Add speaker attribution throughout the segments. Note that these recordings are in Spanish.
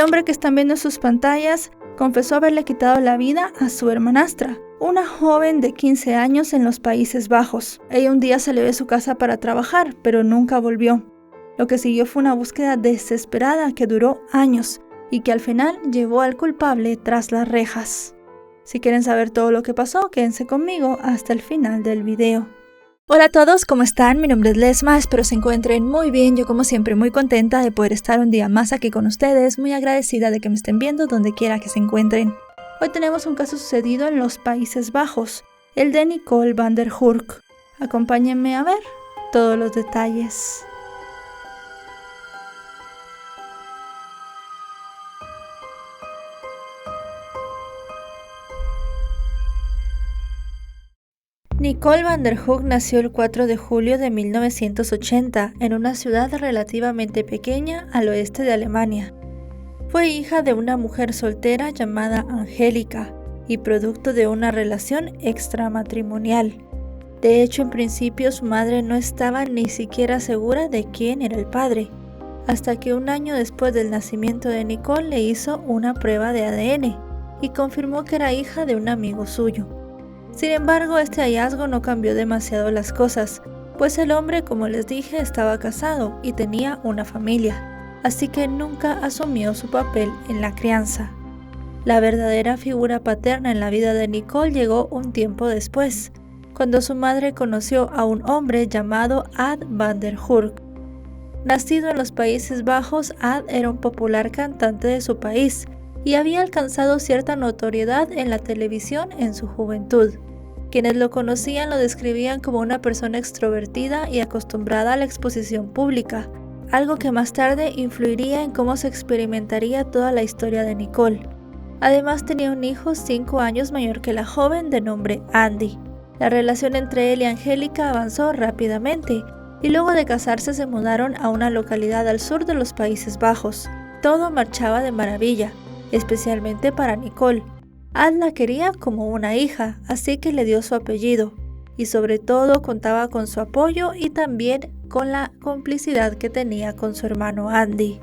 Speaker 1: El hombre que están viendo en sus pantallas confesó haberle quitado la vida a su hermanastra, una joven de 15 años en los Países Bajos. Ella un día salió de su casa para trabajar, pero nunca volvió. Lo que siguió fue una búsqueda desesperada que duró años y que al final llevó al culpable tras las rejas. Si quieren saber todo lo que pasó, quédense conmigo hasta el final del video. Hola a todos, ¿cómo están? Mi nombre es Lesma, espero se encuentren muy bien. Yo como siempre muy contenta de poder estar un día más aquí con ustedes, muy agradecida de que me estén viendo donde quiera que se encuentren. Hoy tenemos un caso sucedido en los Países Bajos, el de Nicole van der Hurk. Acompáñenme a ver todos los detalles. Nicole van der Hurk nació el 4 de julio de 1980 en una ciudad relativamente pequeña al oeste de Alemania. Fue hija de una mujer soltera llamada Angélica y producto de una relación extramatrimonial. De hecho, en principio su madre no estaba ni siquiera segura de quién era el padre, hasta que un año después del nacimiento de Nicole le hizo una prueba de ADN y confirmó que era hija de un amigo suyo. Sin embargo, este hallazgo no cambió demasiado las cosas, pues el hombre, como les dije, estaba casado y tenía una familia, así que nunca asumió su papel en la crianza. La verdadera figura paterna en la vida de Nicole llegó un tiempo después, cuando su madre conoció a un hombre llamado Ad van der Hurk. Nacido en los Países Bajos, Ad era un popular cantante de su país y había alcanzado cierta notoriedad en la televisión en su juventud. Quienes lo conocían lo describían como una persona extrovertida y acostumbrada a la exposición pública, algo que más tarde influiría en cómo se experimentaría toda la historia de Nicole. Además tenía un hijo 5 años mayor que la joven de nombre Andy. La relación entre él y Angélica avanzó rápidamente y luego de casarse se mudaron a una localidad al sur de los Países Bajos. Todo marchaba de maravilla, especialmente para Nicole. Ad la quería como una hija, así que le dio su apellido, y sobre todo contaba con su apoyo y también con la complicidad que tenía con su hermano Andy.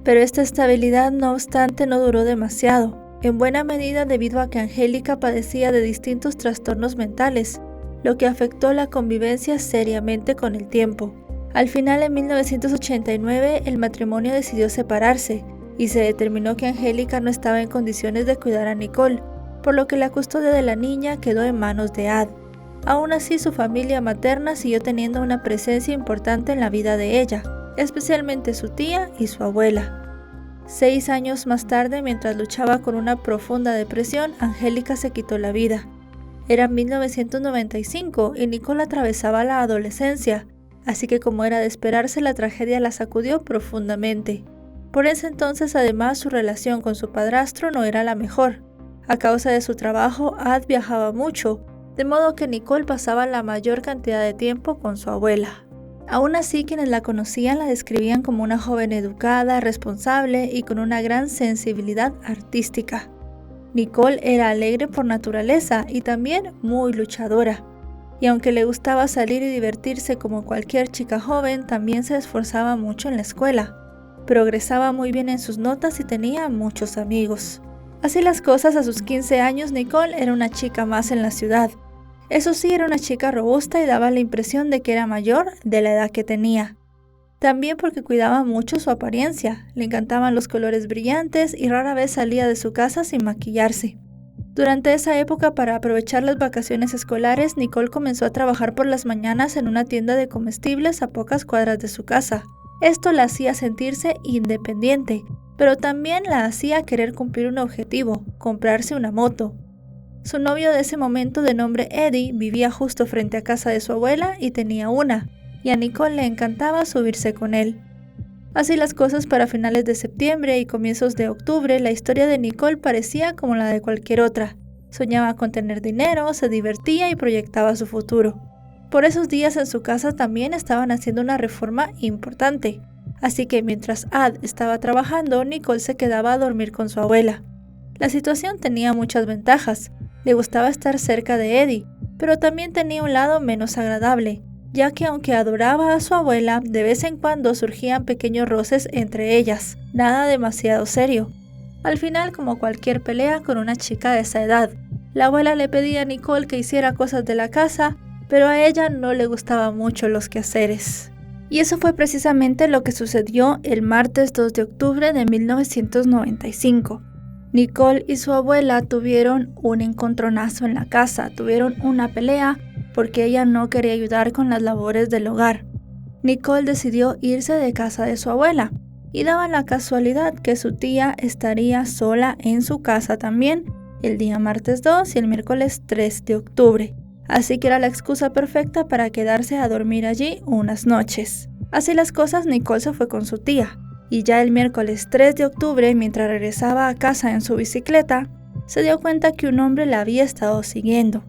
Speaker 1: Pero esta estabilidad, no obstante, no duró demasiado, en buena medida debido a que Angélica padecía de distintos trastornos mentales, lo que afectó la convivencia seriamente con el tiempo. Al final, en 1989, el matrimonio decidió separarse, y se determinó que Angélica no estaba en condiciones de cuidar a Nicole, por lo que la custodia de la niña quedó en manos de Ad. Aún así, su familia materna siguió teniendo una presencia importante en la vida de ella, especialmente su tía y su abuela. 6 años más tarde, mientras luchaba con una profunda depresión, Angélica se quitó la vida. Era 1995 y Nicole atravesaba la adolescencia, así que como era de esperarse, la tragedia la sacudió profundamente. Por ese entonces, además, su relación con su padrastro no era la mejor. A causa de su trabajo, Ad viajaba mucho, de modo que Nicole pasaba la mayor cantidad de tiempo con su abuela. Aún así, quienes la conocían la describían como una joven educada, responsable y con una gran sensibilidad artística. Nicole era alegre por naturaleza y también muy luchadora. Y aunque le gustaba salir y divertirse como cualquier chica joven, también se esforzaba mucho en la escuela. Progresaba muy bien en sus notas y tenía muchos amigos. Así las cosas, a sus 15 años, Nicole era una chica más en la ciudad. Eso sí, era una chica robusta y daba la impresión de que era mayor de la edad que tenía. También porque cuidaba mucho su apariencia, le encantaban los colores brillantes y rara vez salía de su casa sin maquillarse. Durante esa época, para aprovechar las vacaciones escolares, Nicole comenzó a trabajar por las mañanas en una tienda de comestibles a pocas cuadras de su casa. Esto la hacía sentirse independiente, pero también la hacía querer cumplir un objetivo, comprarse una moto. Su novio de ese momento, de nombre Eddie, vivía justo frente a casa de su abuela y tenía una, y a Nicole le encantaba subirse con él. Así las cosas, para finales de septiembre y comienzos de octubre, la historia de Nicole parecía como la de cualquier otra. Soñaba con tener dinero, se divertía y proyectaba su futuro. Por esos días en su casa también estaban haciendo una reforma importante, así que mientras Ad estaba trabajando, Nicole se quedaba a dormir con su abuela. La situación tenía muchas ventajas. Le gustaba estar cerca de Eddie, pero también tenía un lado menos agradable, ya que aunque adoraba a su abuela, de vez en cuando surgían pequeños roces entre ellas, nada demasiado serio. Al final, como cualquier pelea con una chica de esa edad, la abuela le pedía a Nicole que hiciera cosas de la casa, pero a ella no le gustaban mucho los quehaceres. Y eso fue precisamente lo que sucedió el martes 2 de octubre de 1995. Nicole y su abuela tuvieron un encontronazo en la casa, tuvieron una pelea porque ella no quería ayudar con las labores del hogar. Nicole decidió irse de casa de su abuela y daba la casualidad que su tía estaría sola en su casa también el día martes 2 y el miércoles 3 de octubre. Así que era la excusa perfecta para quedarse a dormir allí unas noches. Así las cosas, Nicole se fue con su tía, y ya el miércoles 3 de octubre, mientras regresaba a casa en su bicicleta, se dio cuenta que un hombre la había estado siguiendo.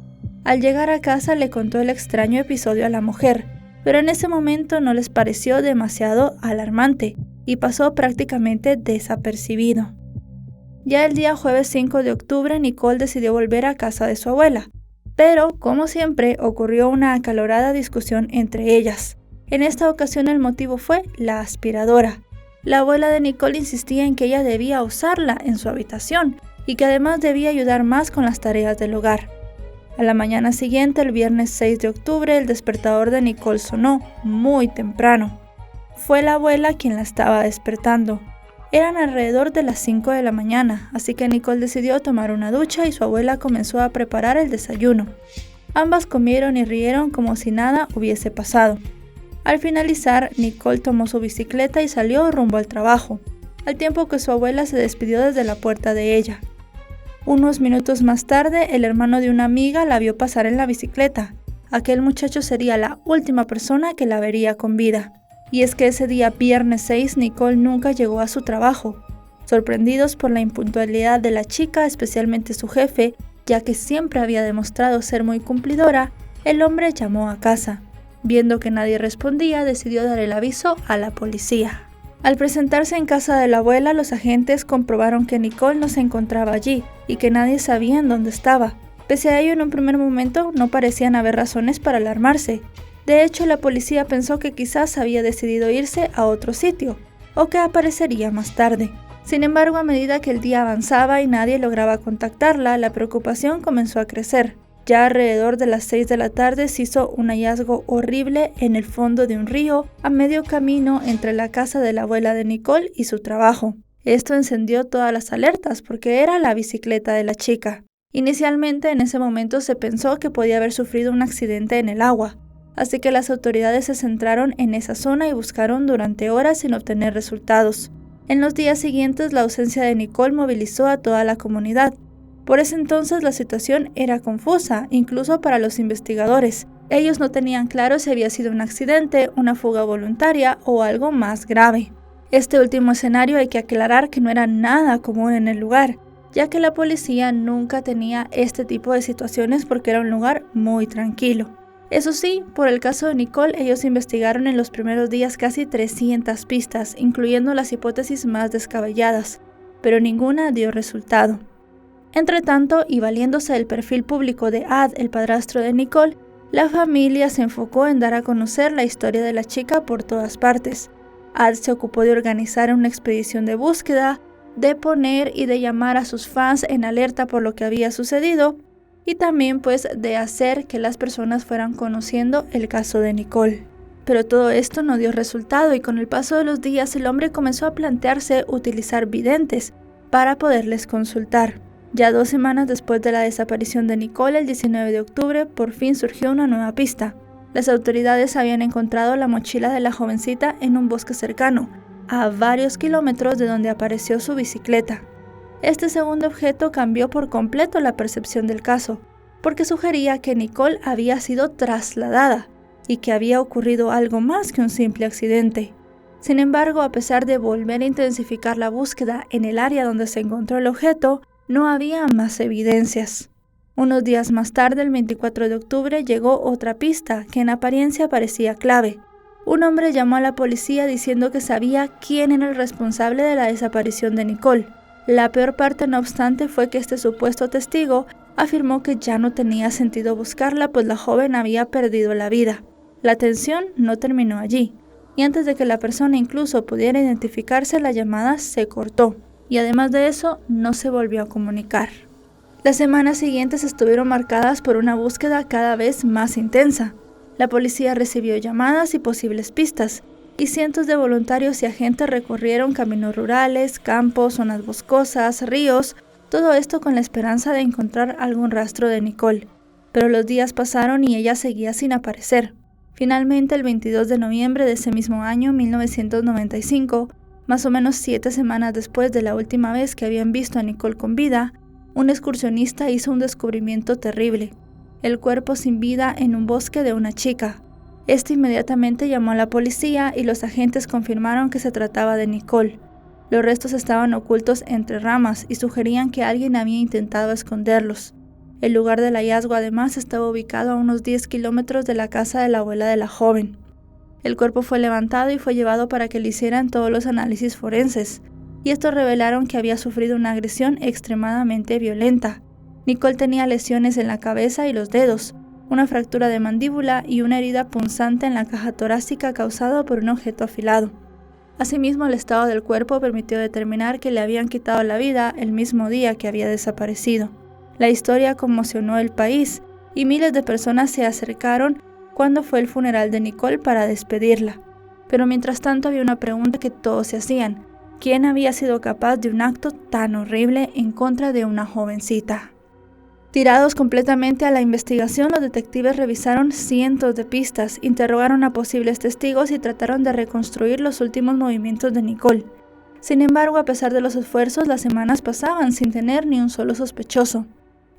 Speaker 1: Al llegar a casa le contó el extraño episodio a la mujer, pero en ese momento no les pareció demasiado alarmante y pasó prácticamente desapercibido. Ya el día jueves 5 de octubre, Nicole decidió volver a casa de su abuela. Pero, como siempre, ocurrió una acalorada discusión entre ellas. En esta ocasión el motivo fue la aspiradora. La abuela de Nicole insistía en que ella debía usarla en su habitación y que además debía ayudar más con las tareas del hogar. A la mañana siguiente, el viernes 6 de octubre, el despertador de Nicole sonó muy temprano. Fue la abuela quien la estaba despertando. Eran alrededor de las 5 de la mañana, así que Nicole decidió tomar una ducha y su abuela comenzó a preparar el desayuno. Ambas comieron y rieron como si nada hubiese pasado. Al finalizar, Nicole tomó su bicicleta y salió rumbo al trabajo, al tiempo que su abuela se despidió desde la puerta de ella. Unos minutos más tarde, el hermano de una amiga la vio pasar en la bicicleta. Aquel muchacho sería la última persona que la vería con vida. Y es que ese día viernes 6 Nicole nunca llegó a su trabajo. Sorprendidos por la impuntualidad de la chica, especialmente su jefe, ya que siempre había demostrado ser muy cumplidora, el hombre llamó a casa. Viendo que nadie respondía, decidió dar el aviso a la policía. Al presentarse en casa de la abuela, los agentes comprobaron que Nicole no se encontraba allí y que nadie sabía en dónde estaba. Pese a ello, en un primer momento no parecían haber razones para alarmarse. De hecho, la policía pensó que quizás había decidido irse a otro sitio, o que aparecería más tarde. Sin embargo, a medida que el día avanzaba y nadie lograba contactarla, la preocupación comenzó a crecer. Ya alrededor de las 6 de la tarde se hizo un hallazgo horrible en el fondo de un río, a medio camino entre la casa de la abuela de Nicole y su trabajo. Esto encendió todas las alertas porque era la bicicleta de la chica. Inicialmente, en ese momento se pensó que podía haber sufrido un accidente en el agua. Así que las autoridades se centraron en esa zona y buscaron durante horas sin obtener resultados. En los días siguientes, la ausencia de Nicole movilizó a toda la comunidad. Por ese entonces la situación era confusa, incluso para los investigadores. Ellos no tenían claro si había sido un accidente, una fuga voluntaria o algo más grave. Este último escenario hay que aclarar que no era nada común en el lugar, ya que la policía nunca tenía este tipo de situaciones porque era un lugar muy tranquilo. Eso sí, por el caso de Nicole, ellos investigaron en los primeros días casi 300 pistas, incluyendo las hipótesis más descabelladas, pero ninguna dio resultado. Entretanto, y valiéndose del perfil público de Ad, el padrastro de Nicole, la familia se enfocó en dar a conocer la historia de la chica por todas partes. Ad se ocupó de organizar una expedición de búsqueda, de poner y de llamar a sus fans en alerta por lo que había sucedido, y también de hacer que las personas fueran conociendo el caso de Nicole. Pero todo esto no dio resultado y con el paso de los días el hombre comenzó a plantearse utilizar videntes para poderles consultar. Ya 2 semanas después de la desaparición de Nicole, el 19 de octubre, por fin surgió una nueva pista. Las autoridades habían encontrado la mochila de la jovencita en un bosque cercano, a varios kilómetros de donde apareció su bicicleta. Este segundo objeto cambió por completo la percepción del caso, porque sugería que Nicole había sido trasladada y que había ocurrido algo más que un simple accidente. Sin embargo, a pesar de volver a intensificar la búsqueda en el área donde se encontró el objeto, no había más evidencias. Unos días más tarde, el 24 de octubre, llegó otra pista que en apariencia parecía clave. Un hombre llamó a la policía diciendo que sabía quién era el responsable de la desaparición de Nicole. La peor parte, no obstante, fue que este supuesto testigo afirmó que ya no tenía sentido buscarla, pues la joven había perdido la vida. La tensión no terminó allí, y antes de que la persona incluso pudiera identificarse, la llamada se cortó, y además de eso, no se volvió a comunicar. Las semanas siguientes estuvieron marcadas por una búsqueda cada vez más intensa. La policía recibió llamadas y posibles pistas, y cientos de voluntarios y agentes recorrieron caminos rurales, campos, zonas boscosas, ríos, todo esto con la esperanza de encontrar algún rastro de Nicole. Pero los días pasaron y ella seguía sin aparecer. Finalmente, el 22 de noviembre de ese mismo año, 1995, más o menos 7 semanas después de la última vez que habían visto a Nicole con vida, un excursionista hizo un descubrimiento terrible: el cuerpo sin vida en un bosque de una chica. Este inmediatamente llamó a la policía y los agentes confirmaron que se trataba de Nicole. Los restos estaban ocultos entre ramas y sugerían que alguien había intentado esconderlos. El lugar del hallazgo además estaba ubicado a unos 10 kilómetros de la casa de la abuela de la joven. El cuerpo fue levantado y fue llevado para que le hicieran todos los análisis forenses, y estos revelaron que había sufrido una agresión extremadamente violenta. Nicole tenía lesiones en la cabeza y los dedos, una fractura de mandíbula y una herida punzante en la caja torácica causada por un objeto afilado. Asimismo, el estado del cuerpo permitió determinar que le habían quitado la vida el mismo día que había desaparecido. La historia conmocionó el país y miles de personas se acercaron cuando fue el funeral de Nicole para despedirla. Pero mientras tanto había una pregunta que todos se hacían: ¿quién había sido capaz de un acto tan horrible en contra de una jovencita? Tirados completamente a la investigación, los detectives revisaron cientos de pistas, interrogaron a posibles testigos y trataron de reconstruir los últimos movimientos de Nicole. Sin embargo, a pesar de los esfuerzos, las semanas pasaban sin tener ni un solo sospechoso.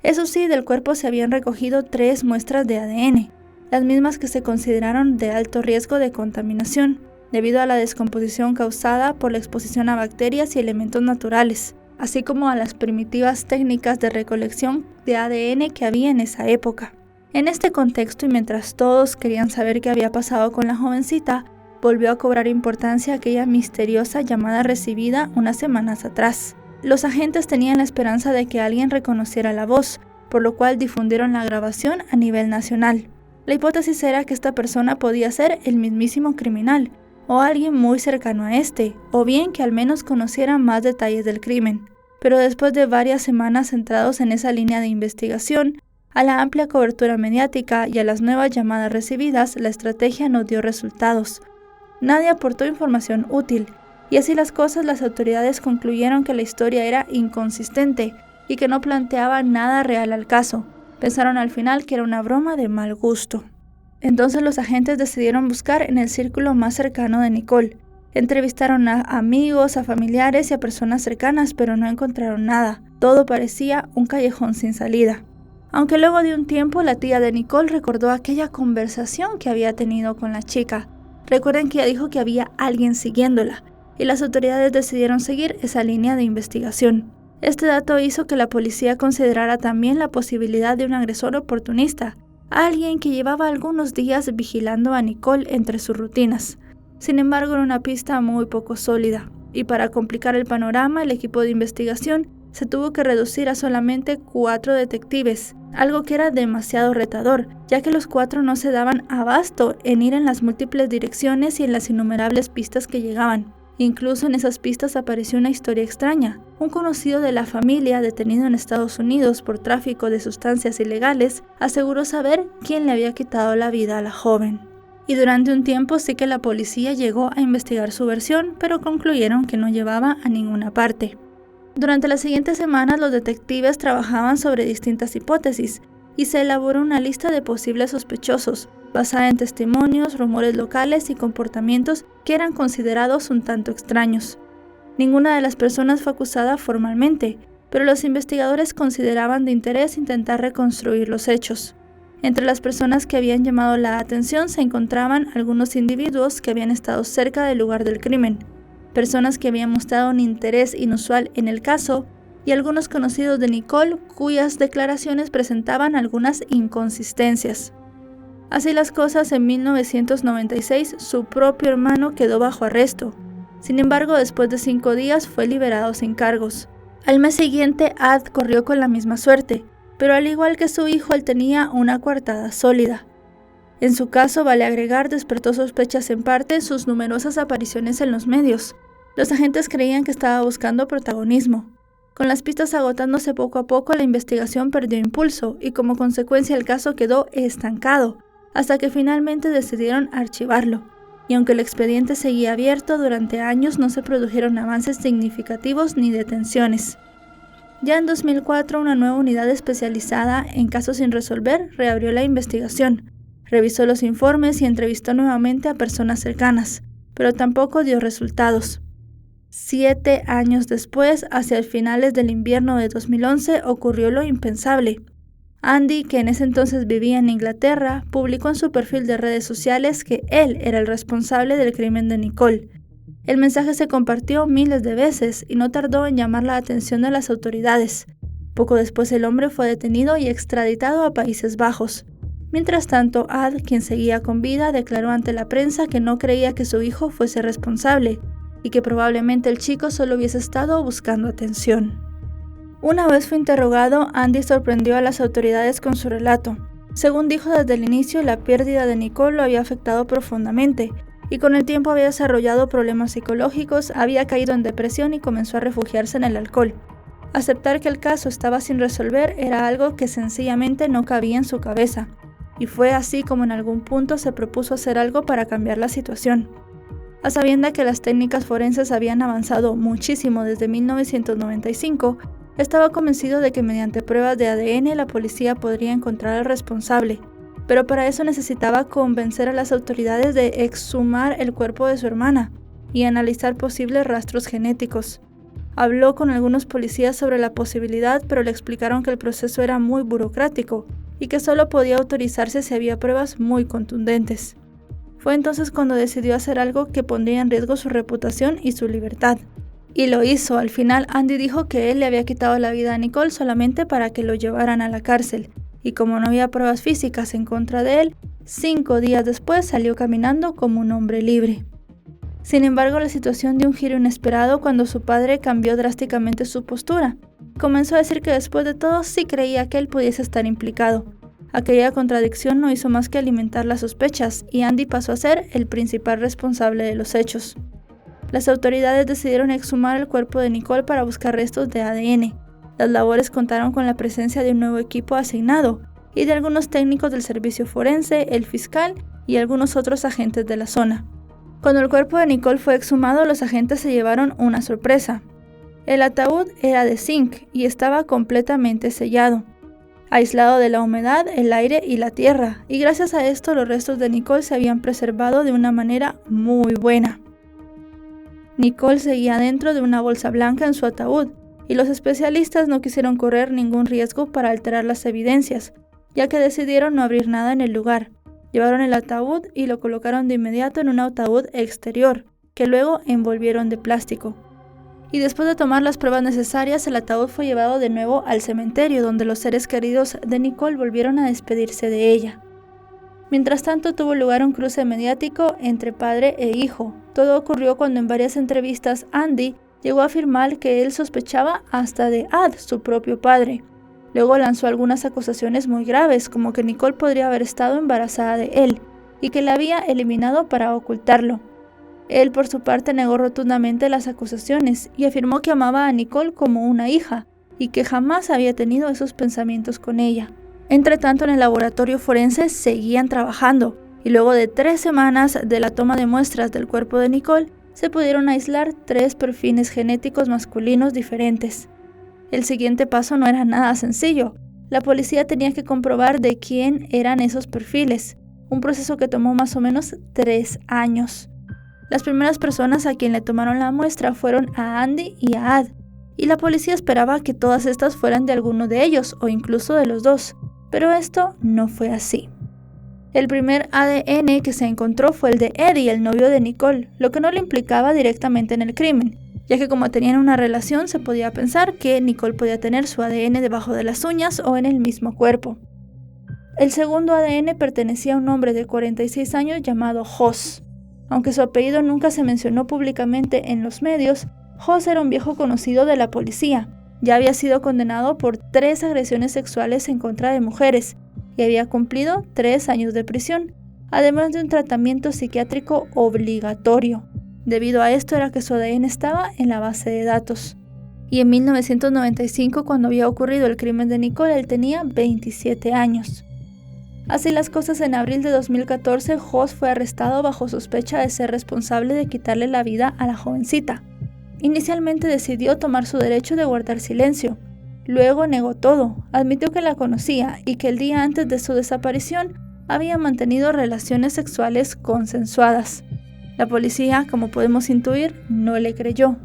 Speaker 1: Eso sí, del cuerpo se habían recogido 3 muestras de ADN, las mismas que se consideraron de alto riesgo de contaminación, debido a la descomposición causada por la exposición a bacterias y elementos naturales, así como a las primitivas técnicas de recolección de ADN que había en esa época. En este contexto, y mientras todos querían saber qué había pasado con la jovencita, volvió a cobrar importancia aquella misteriosa llamada recibida unas semanas atrás. Los agentes tenían la esperanza de que alguien reconociera la voz, por lo cual difundieron la grabación a nivel nacional. La hipótesis era que esta persona podía ser el mismísimo criminal, o alguien muy cercano a este, o bien que al menos conociera más detalles del crimen. Pero después de varias semanas centrados en esa línea de investigación, a la amplia cobertura mediática y a las nuevas llamadas recibidas, la estrategia no dio resultados. Nadie aportó información útil, y así las cosas, las autoridades concluyeron que la historia era inconsistente y que no planteaba nada real al caso. Pensaron al final que era una broma de mal gusto. Entonces los agentes decidieron buscar en el círculo más cercano de Nicole. Entrevistaron a amigos, a familiares y a personas cercanas, pero no encontraron nada. Todo parecía un callejón sin salida. Aunque luego de un tiempo, la tía de Nicole recordó aquella conversación que había tenido con la chica. Recuerden que ella dijo que había alguien siguiéndola, y las autoridades decidieron seguir esa línea de investigación. Este dato hizo que la policía considerara también la posibilidad de un agresor oportunista, alguien que llevaba algunos días vigilando a Nicole entre sus rutinas. Sin embargo, era una pista muy poco sólida, y para complicar el panorama, el equipo de investigación se tuvo que reducir a solamente 4 detectives, algo que era demasiado retador, ya que los 4 no se daban abasto en ir en las múltiples direcciones y en las innumerables pistas que llegaban. Incluso en esas pistas apareció una historia extraña. Un conocido de la familia, detenido en Estados Unidos por tráfico de sustancias ilegales, aseguró saber quién le había quitado la vida a la joven. Y durante un tiempo sí que la policía llegó a investigar su versión, pero concluyeron que no llevaba a ninguna parte. Durante las siguientes semanas, los detectives trabajaban sobre distintas hipótesis y se elaboró una lista de posibles sospechosos, basada en testimonios, rumores locales y comportamientos que eran considerados un tanto extraños. Ninguna de las personas fue acusada formalmente, pero los investigadores consideraban de interés intentar reconstruir los hechos. Entre las personas que habían llamado la atención se encontraban algunos individuos que habían estado cerca del lugar del crimen, personas que habían mostrado un interés inusual en el caso y algunos conocidos de Nicole cuyas declaraciones presentaban algunas inconsistencias. Así las cosas, en 1996 su propio hermano quedó bajo arresto. Sin embargo, después de 5 días fue liberado sin cargos. Al mes siguiente, Ad corrió con la misma suerte, pero al igual que su hijo, él tenía una coartada sólida. En su caso, vale agregar, despertó sospechas en parte sus numerosas apariciones en los medios. Los agentes creían que estaba buscando protagonismo. Con las pistas agotándose poco a poco, la investigación perdió impulso y como consecuencia el caso quedó estancado, hasta que finalmente decidieron archivarlo. Y aunque el expediente seguía abierto, durante años no se produjeron avances significativos ni detenciones. Ya en 2004, una nueva unidad especializada en casos sin resolver reabrió la investigación, revisó los informes y entrevistó nuevamente a personas cercanas, pero tampoco dio resultados. 7 años después, hacia finales del invierno de 2011, ocurrió lo impensable. Andy, que en ese entonces vivía en Inglaterra, publicó en su perfil de redes sociales que él era el responsable del crimen de Nicole. El mensaje se compartió miles de veces y no tardó en llamar la atención de las autoridades. Poco después el hombre fue detenido y extraditado a Países Bajos. Mientras tanto, Ad, quien seguía con vida, declaró ante la prensa que no creía que su hijo fuese responsable y que probablemente el chico solo hubiese estado buscando atención. Una vez fue interrogado, Andy sorprendió a las autoridades con su relato. Según dijo desde el inicio, la pérdida de Nicole lo había afectado profundamente y con el tiempo había desarrollado problemas psicológicos, había caído en depresión y comenzó a refugiarse en el alcohol. Aceptar que el caso estaba sin resolver era algo que sencillamente no cabía en su cabeza, y fue así como en algún punto se propuso hacer algo para cambiar la situación. A sabiendas que las técnicas forenses habían avanzado muchísimo desde 1995, estaba convencido de que mediante pruebas de ADN la policía podría encontrar al responsable, pero para eso necesitaba convencer a las autoridades de exhumar el cuerpo de su hermana y analizar posibles rastros genéticos. Habló con algunos policías sobre la posibilidad, pero le explicaron que el proceso era muy burocrático y que solo podía autorizarse si había pruebas muy contundentes. Fue entonces cuando decidió hacer algo que pondría en riesgo su reputación y su libertad. Y lo hizo. Al final, Andy dijo que él le había quitado la vida a Nicole solamente para que lo llevaran a la cárcel, y como no había pruebas físicas en contra de él, 5 días después salió caminando como un hombre libre. Sin embargo, la situación dio un giro inesperado cuando su padre cambió drásticamente su postura. Comenzó a decir que después de todo sí creía que él pudiese estar implicado. Aquella contradicción no hizo más que alimentar las sospechas, y Andy pasó a ser el principal responsable de los hechos. Las autoridades decidieron exhumar el cuerpo de Nicole para buscar restos de ADN. Las labores contaron con la presencia de un nuevo equipo asignado y de algunos técnicos del servicio forense, el fiscal y algunos otros agentes de la zona. Cuando el cuerpo de Nicole fue exhumado, los agentes se llevaron una sorpresa. El ataúd era de zinc y estaba completamente sellado, aislado de la humedad, el aire y la tierra, y gracias a esto los restos de Nicole se habían preservado de una manera muy buena. Nicole seguía dentro de una bolsa blanca en su ataúd, y los especialistas no quisieron correr ningún riesgo para alterar las evidencias, ya que decidieron no abrir nada en el lugar. Llevaron el ataúd y lo colocaron de inmediato en un ataúd exterior, que luego envolvieron de plástico. Y después de tomar las pruebas necesarias, el ataúd fue llevado de nuevo al cementerio, donde los seres queridos de Nicole volvieron a despedirse de ella. Mientras tanto, tuvo lugar un cruce mediático entre padre e hijo. Todo ocurrió cuando en varias entrevistas Andy llegó a afirmar que él sospechaba hasta de Ad, su propio padre. Luego lanzó algunas acusaciones muy graves, como que Nicole podría haber estado embarazada de él y que la había eliminado para ocultarlo. Él, por su parte, negó rotundamente las acusaciones y afirmó que amaba a Nicole como una hija y que jamás había tenido esos pensamientos con ella. Entretanto, en el laboratorio forense seguían trabajando y luego de 3 semanas de la toma de muestras del cuerpo de Nicole, se pudieron aislar 3 perfiles genéticos masculinos diferentes. El siguiente paso no era nada sencillo. La policía tenía que comprobar de quién eran esos perfiles, un proceso que tomó más o menos 3 años. Las primeras personas a quien le tomaron la muestra fueron a Andy y a Ad, y la policía esperaba que todas estas fueran de alguno de ellos o incluso de los dos, pero esto no fue así. El primer ADN que se encontró fue el de Eddie, el novio de Nicole, lo que no le implicaba directamente en el crimen, ya que como tenían una relación se podía pensar que Nicole podía tener su ADN debajo de las uñas o en el mismo cuerpo. El segundo ADN pertenecía a un hombre de 46 años llamado Hoss. Aunque su apellido nunca se mencionó públicamente en los medios, Hoss era un viejo conocido de la policía. Ya había sido condenado por 3 agresiones sexuales en contra de mujeres y había cumplido 3 años de prisión, además de un tratamiento psiquiátrico obligatorio. Debido a esto era que su ADN estaba en la base de datos. Y en 1995, cuando había ocurrido el crimen de Nicole, él tenía 27 años. Así las cosas, en abril de 2014, Hoss fue arrestado bajo sospecha de ser responsable de quitarle la vida a la jovencita. Inicialmente decidió tomar su derecho de guardar silencio. Luego negó todo, admitió que la conocía y que el día antes de su desaparición había mantenido relaciones sexuales consensuadas. La policía, como podemos intuir, no le creyó.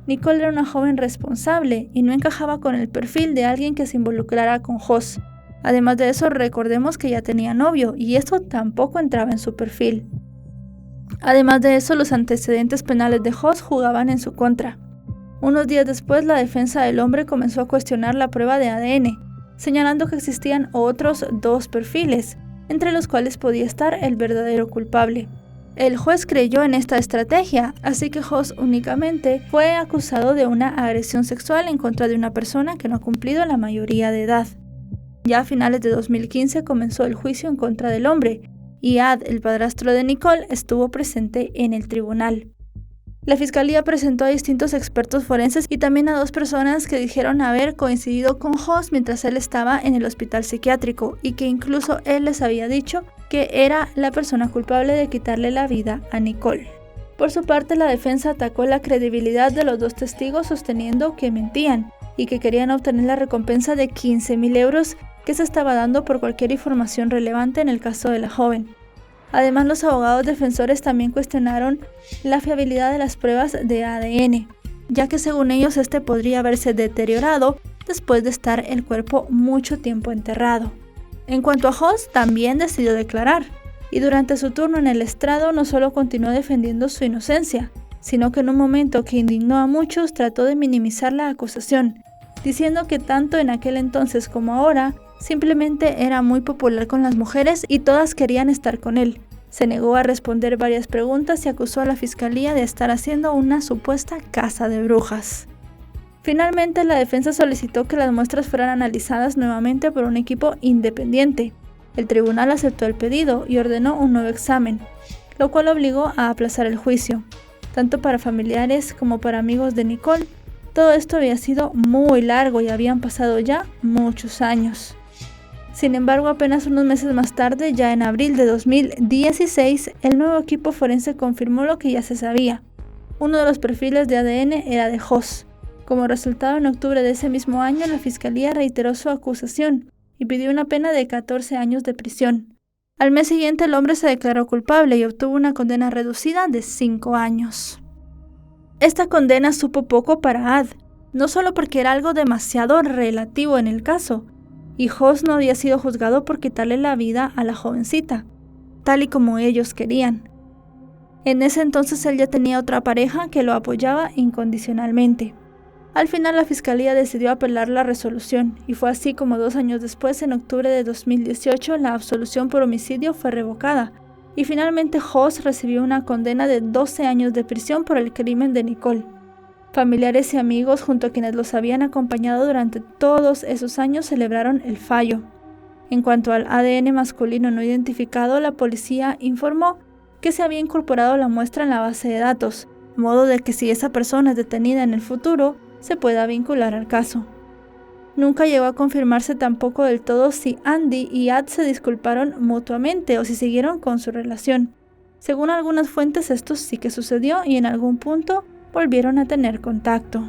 Speaker 1: Nicole era una joven responsable y no encajaba con el perfil de alguien que se involucrara con Hoss. Además de eso, recordemos que ya tenía novio y eso tampoco entraba en su perfil. Además de eso, los antecedentes penales de Hoss jugaban en su contra. Unos días después, la defensa del hombre comenzó a cuestionar la prueba de ADN, señalando que existían otros 2 perfiles, entre los cuales podía estar el verdadero culpable. El juez creyó en esta estrategia, así que Hoss únicamente fue acusado de una agresión sexual en contra de una persona que no ha cumplido la mayoría de edad. Ya a finales de 2015 comenzó el juicio en contra del hombre, y Ad, el padrastro de Nicole, estuvo presente en el tribunal. La fiscalía presentó a distintos expertos forenses y también a 2 personas que dijeron haber coincidido con Hoss mientras él estaba en el hospital psiquiátrico y que incluso él les había dicho que era la persona culpable de quitarle la vida a Nicole. Por su parte, la defensa atacó la credibilidad de los 2 testigos, sosteniendo que mentían y que querían obtener la recompensa de 15,000 euros que se estaba dando por cualquier información relevante en el caso de la joven. Además, los abogados defensores también cuestionaron la fiabilidad de las pruebas de ADN, ya que según ellos este podría haberse deteriorado después de estar el cuerpo mucho tiempo enterrado. En cuanto a Hoss, también decidió declarar, y durante su turno en el estrado no solo continuó defendiendo su inocencia, sino que en un momento que indignó a muchos trató de minimizar la acusación, diciendo que tanto en aquel entonces como ahora, simplemente era muy popular con las mujeres y todas querían estar con él. Se negó a responder varias preguntas y acusó a la fiscalía de estar haciendo una supuesta caza de brujas. Finalmente, la defensa solicitó que las muestras fueran analizadas nuevamente por un equipo independiente. El tribunal aceptó el pedido y ordenó un nuevo examen, lo cual obligó a aplazar el juicio. Tanto para familiares como para amigos de Nicole, todo esto había sido muy largo y habían pasado ya muchos años. Sin embargo, apenas unos meses más tarde, ya en abril de 2016, el nuevo equipo forense confirmó lo que ya se sabía. Uno de los perfiles de ADN era de Hoss. Como resultado, en octubre de ese mismo año, la fiscalía reiteró su acusación y pidió una pena de 14 años de prisión. Al mes siguiente, el hombre se declaró culpable y obtuvo una condena reducida de 5 años. Esta condena supo poco para Ad, no solo porque era algo demasiado relativo en el caso, y Hoss no había sido juzgado por quitarle la vida a la jovencita, tal y como ellos querían. En ese entonces él ya tenía otra pareja que lo apoyaba incondicionalmente. Al final la fiscalía decidió apelar la resolución, y fue así como 2 años después, en octubre de 2018, la absolución por homicidio fue revocada, y finalmente Hoss recibió una condena de 12 años de prisión por el crimen de Nicole. Familiares y amigos, junto a quienes los habían acompañado durante todos esos años, celebraron el fallo. En cuanto al ADN masculino no identificado, la policía informó que se había incorporado la muestra en la base de datos, de modo de que si esa persona es detenida en el futuro, se pueda vincular al caso. Nunca llegó a confirmarse tampoco del todo si Andy y Ad se disculparon mutuamente o si siguieron con su relación. Según algunas fuentes, esto sí que sucedió y en algún punto volvieron a tener contacto.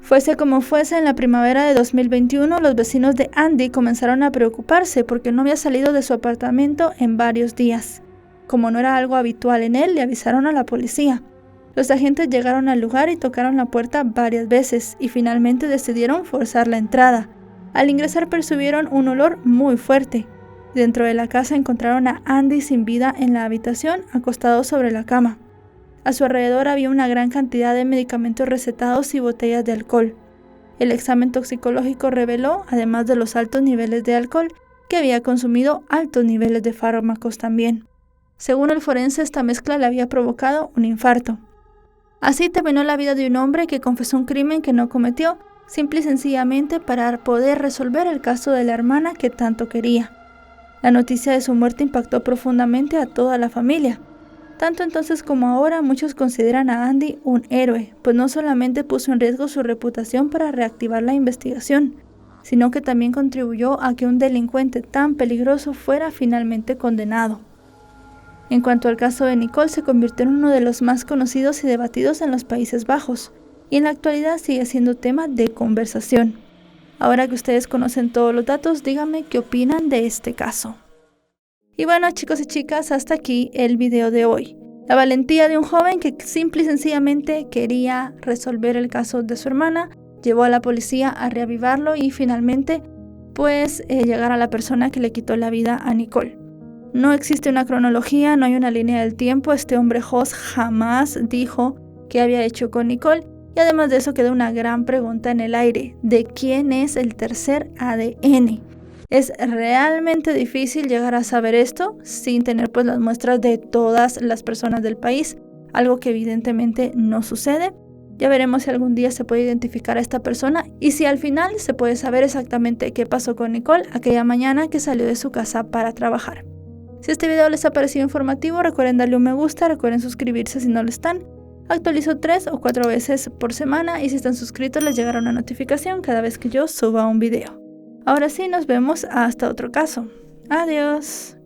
Speaker 1: Fuese como fuese, en la primavera de 2021, los vecinos de Andy comenzaron a preocuparse porque no había salido de su apartamento en varios días. Como no era algo habitual en él, le avisaron a la policía. Los agentes llegaron al lugar y tocaron la puerta varias veces y finalmente decidieron forzar la entrada. Al ingresar percibieron un olor muy fuerte. Dentro de la casa encontraron a Andy sin vida en la habitación, acostado sobre la cama. A su alrededor había una gran cantidad de medicamentos recetados y botellas de alcohol. El examen toxicológico reveló, además de los altos niveles de alcohol, que había consumido altos niveles de fármacos también. Según el forense, esta mezcla le había provocado un infarto. Así terminó la vida de un hombre que confesó un crimen que no cometió, simple y sencillamente para poder resolver el caso de la hermana que tanto quería. La noticia de su muerte impactó profundamente a toda la familia. Tanto entonces como ahora, muchos consideran a Andy un héroe, pues no solamente puso en riesgo su reputación para reactivar la investigación, sino que también contribuyó a que un delincuente tan peligroso fuera finalmente condenado. En cuanto al caso de Nicole, se convirtió en uno de los más conocidos y debatidos en los Países Bajos, y en la actualidad sigue siendo tema de conversación. Ahora que ustedes conocen todos los datos, díganme qué opinan de este caso. Y bueno, chicos y chicas, hasta aquí el video de hoy. La valentía de un joven que simple y sencillamente quería resolver el caso de su hermana, llevó a la policía a reavivarlo y finalmente llegar a la persona que le quitó la vida a Nicole. No existe una cronología, no hay una línea del tiempo. Este hombre Hoss jamás dijo qué había hecho con Nicole. Y además de eso queda una gran pregunta en el aire: ¿de quién es el tercer ADN? Es realmente difícil llegar a saber esto sin tener las muestras de todas las personas del país, algo que evidentemente no sucede. Ya veremos si algún día se puede identificar a esta persona y si al final se puede saber exactamente qué pasó con Nicole aquella mañana que salió de su casa para trabajar. Si este video les ha parecido informativo, recuerden darle un me gusta, recuerden suscribirse si no lo están. Actualizo 3 o 4 veces por semana y si están suscritos les llegará una notificación cada vez que yo suba un video. Ahora sí, nos vemos hasta otro caso. Adiós.